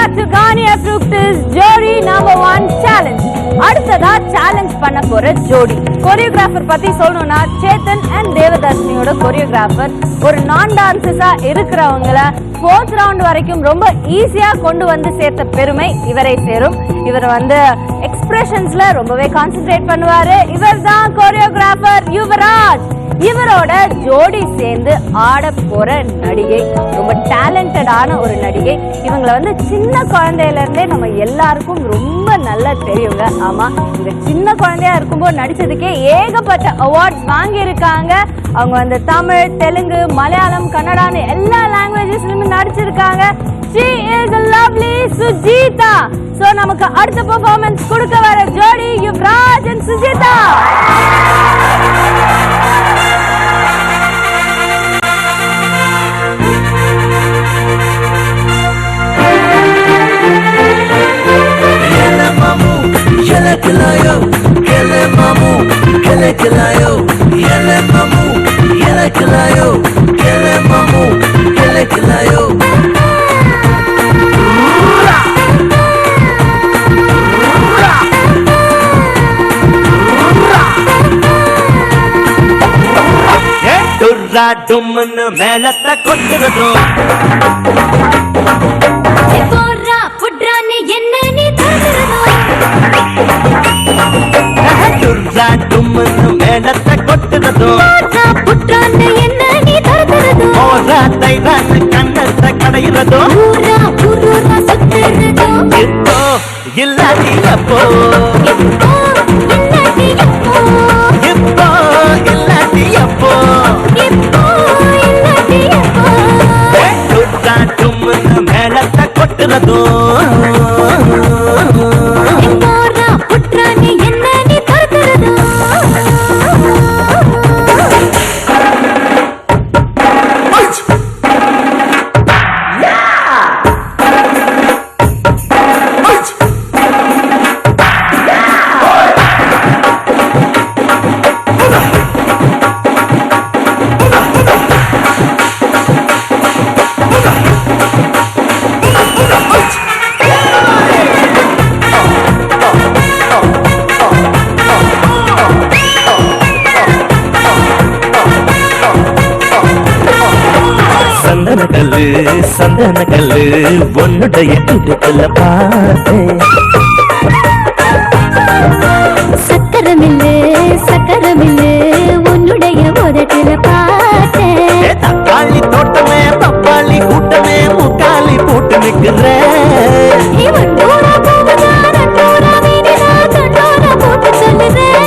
back to Ghania Fructis Jodi #1 challenge. அடுத்ததா challenge பண்ண போற ஜோடி கோரியோகிராஃபர் பத்தி சொல்லணும்னா சேத்தன் அண்ட் தேவதர்ஷினியோட கோரியோகிராஃபர் ஒரு நான் டான்சஸா இருக்கிறவங்கள 4th ரவுண்ட் வரைக்கும் ரொம்ப ஈஸியா கொண்டு வந்து சேர்த்த பெருமை இவரை சேரும். இவர் வந்து எக்ஸ்பிரஷன்ஸ்ல ரொம்பவே கான்சென்ட்ரேட் பண்ணுவாரு. இவர் தான் கோரியோகிராஃபர் யுவராஜ். இவரோட ஜோடி சேர்ந்து ஆட போற நடிகை ரொம்ப டேலண்டடான ஒரு நடிகை. இவங்களை வந்து சின்ன குழந்தையில இருந்தே நம்ம எல்லாருக்கும் ரொம்ப நல்லா தெரியுங்க. ஆமா, இந்த சின்ன குழந்தையா இருக்கும்போது நடிச்சதுக்கே ஏகப்பட்ட அவார்ட்ஸ் வாங்கி இருக்காங்க. அவங்க வந்து தமிழ், தெலுங்கு, மலையாளம், கன்னடான்னு எல்லா லாங்குவேஜஸ்லயும் நடிச்சிருக்காங்க. She is a lovely Sujita. So நமக்கு அடுத்த பெர்ஃபார்மன்ஸ் கொடுக்க வர ஜோடி Yuvraj and Sujitha. Kele kilayo, kele mamu, kele kilayo, kele mamu, kele kilayo, kele mamu, kele kilayo. Durra dumman melata kottirado. Porra pudrane enna nee tharado. Durra dumman melata kottirado. Porra pudrane enna nee tharado. Porra tairan kannata kadairado. Pura purura suttirado. Itto illadi appo. Itto illadi appo. Itto illadi appo. Itto illadi appo. Durra dumman melata kottirado. Porra pudrane enna nee tharado. சந்தன கல்லு உன்னுடைய இடுப்புல பார்த்தேன். சக்கரமில்லு சக்கரமில்லு உன்னுடைய உதட்டில பார்த்தேன். தக்காளி தோட்டமே பப்பாளி கூட்டமே முக்காலி போட்டு நிக்கிறேன். இவன் தூரா போகுதா நட்டூரா வீடுதா தண்டோரா போட்டு சொல்லுறேன்.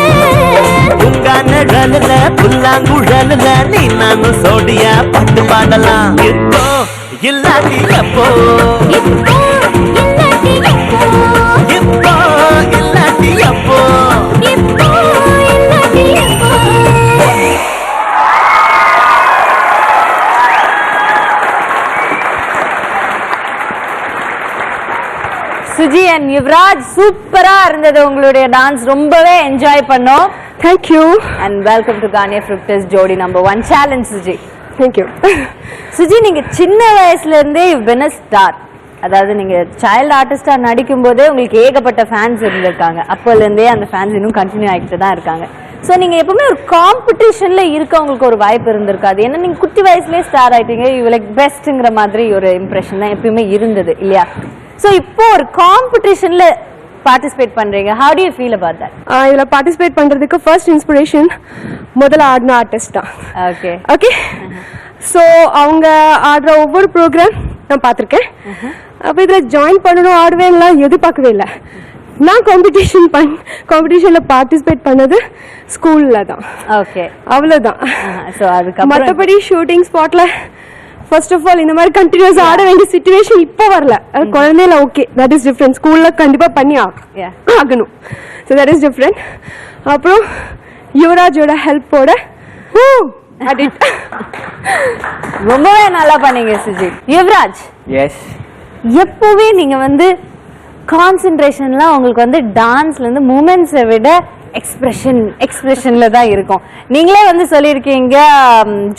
உங்க நிழலுல புல்லாங்குழலுல நீ நானும் சோடியா பாட்டு பாடலாம். இப்போ இல்லாட்டி எப்போ, இப்போ இல்லாட்டி எப்போ, இப்போ இல்லாட்டி எப்போ. இப்போ இல்லாட்டி எப்போ. சுஜி அண்ட் யுவராஜ் சூப்பரா இருந்தது. உங்களுடைய டான்ஸ் ரொம்பவே என்ஜாய் பண்ணோம். Thank you. And welcome to Ghania Fructis ஜோடி #1 challenge. Suji, Thank you. Suji, நீங்க சின்ன வயசுல இருந்தே you've been a star. அதாவது நீங்க சைல்டு ஆர்டிஸ்டா நடிக்கும் போதே உங்களுக்கு ஏகப்பட்ட ஃபேன்ஸ் இருந்திருக்காங்க. அப்போல இருந்தே அந்த ஃபேன்ஸ் இன்னும் கண்டினியூ ஆகிட்டு தான் இருக்காங்க. ஸோ நீங்க எப்பவுமே ஒரு காம்படிஷன்ல இருக்க உங்களுக்கு ஒரு வாய்ப்பு இருந்திருக்காது. ஏன்னா நீங்க குட்டி வயசுலேயே ஸ்டார் ஆயிட்டீங்க. யூ லைக் பெஸ்ட்ங்கிற மாதிரி ஒரு இம்ப்ரெஷன் தான் எப்பயுமே இருந்தது இல்லையா? ஸோ இப்போ ஒரு காம்படிஷன்ல பார்ட்டிசிபேட் பண்றீங்க. how do you feel about that? இதுல பார்ட்டிசிபேட் பண்றதுக்கு ஃபர்ஸ்ட் இன்ஸ்பிரேஷன் முதல்ல ஆடின ஆர்டிஸ்ட் தான். ஓகே ஓகே, ஸோ அவங்க ஆடுற ஒவ்வொரு ப்ரோக்ராம் நான் பார்த்துருக்கேன். அப்போ இதில் ஜாயின் பண்ணணும் ஆடுவேன்லாம் எதிர்பார்க்கவே இல்லை. நான் காம்படிஷனில் பார்ட்டிசிபேட் பண்ணது ஸ்கூலில் தான். ஓகே, அவ்வளோதான். ஸோ அதுக்கப்புறம் மற்றபடி ஷூட்டிங் ஸ்பாட்ல ஃபர்ஸ்ட் ஆஃப் ஆல் இந்த மாதிரி கண்டினியூஸ் ஆட வேண்டிய சிச்சுவேஷன் இப்போ வரல. குழந்தையில ஓகே, தட் இஸ் டிஃப்ரெண்ட். ஸ்கூல்ல கண்டிப்பா பண்ணி ஆகணும். So that is different. அப்புறம் யுவராஜோட ஹெல்ப்போட ரொம்பவே நல்லா பண்ணீங்க சுஜி. யுவராஜ், எஸ், எப்பவே நீங்க வந்து கான்சென்ட்ரேஷன்லாம் உங்களுக்கு வந்து டான்ஸ்ல இருந்து மூமெண்ட்ஸை விட எக்ஸ்பிரஷன்ல தான் இருக்கும். நீங்களே வந்து சொல்லியிருக்கீங்க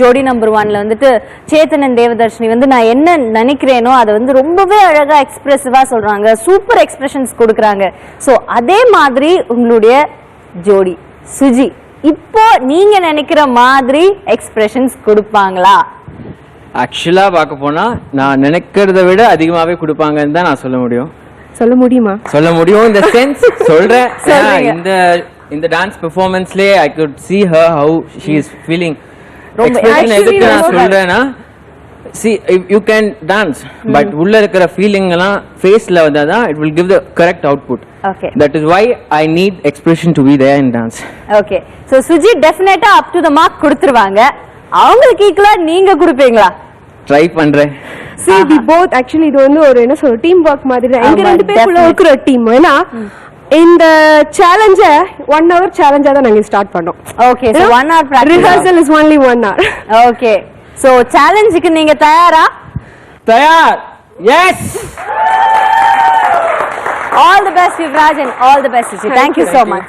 ஜோடி நம்பர் 1ல வந்துட்டு சேத்தன் and தேவதர்ஷினி வந்து நான் என்ன நினைக்கிறேனோ அதை வந்து ரொம்பவே அழகா எக்ஸ்பிரசிவா சொல்றாங்க, சூப்பர் எக்ஸ்பிரஷன்ஸ் கொடுக்குறாங்க. ஸோ அதே மாதிரி உங்களுடைய ஜோடி சுஜி இப்போ நீங்க நினைக்கிற மாதிரி எக்ஸ்பிரஷன்ஸ் கொடுப்பாங்களா? ஆக்சுவலா பார்க்க போனா நான் நினைக்கிறத விட அதிகமாவே கொடுப்பாங்கன்னு தான் நான் சொல்ல முடியும். சொல்ல முடியுமா? சொல்ல முடியும் இந்த சென்ஸ் சொல்றேன். சொல்லுங்க. இந்த டான்ஸ் பெர்ஃபார்மன்ஸ்லயே I could see her how she is feeling. ரொம்ப எக்ஸ்பிரஷன் actually எதுக்கு நான் ரொம்ப சொல்றேன்னா see you can dance but உள்ள இருக்கிற ஃபீலிங் எல்லாம் ஃபேஸ்ல வந்தாதான் it will give the correct output. Okay. That is why I need expression to be there in dance. Okay. So Suji டெஃபினட்டா அப் டு த மார்க் கொடுத்துருவாங்க. அவங்களுக்கு ஈக்குவலா நீங்க கொடுப்பீங்களா? ட்ரை பண்றேன். See, we both actually இது வந்து ஒரு என்ன சொல்ற டீம் ஒர்க் மாதிரி தான். எங்க ஆமா, ரெண்டு பேருக்குள்ள definitely. இருக்கிற டீம். ஏன்னா இந்த சேலஞ்ச 1 hour சேலஞ்சா தான் நாங்க ஸ்டார்ட் பண்ணோம். Okay. So 1 hour practice. Rehearsal is only 1 hour. Okay. So சேலஞ்சுக்கு நீங்க தயாரா? தயார். Yes. All the best Yuvraj and all the best Suji. Thank you so much.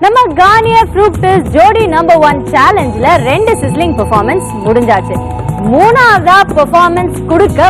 நம்ம Garnier Fructis Jodi number 1 சேலஞ்சில் 2 sizzling performance முடிஞ்சாச்சு. 3ஆவதா பெர்ஃபார்மன்ஸ் கொடுக்க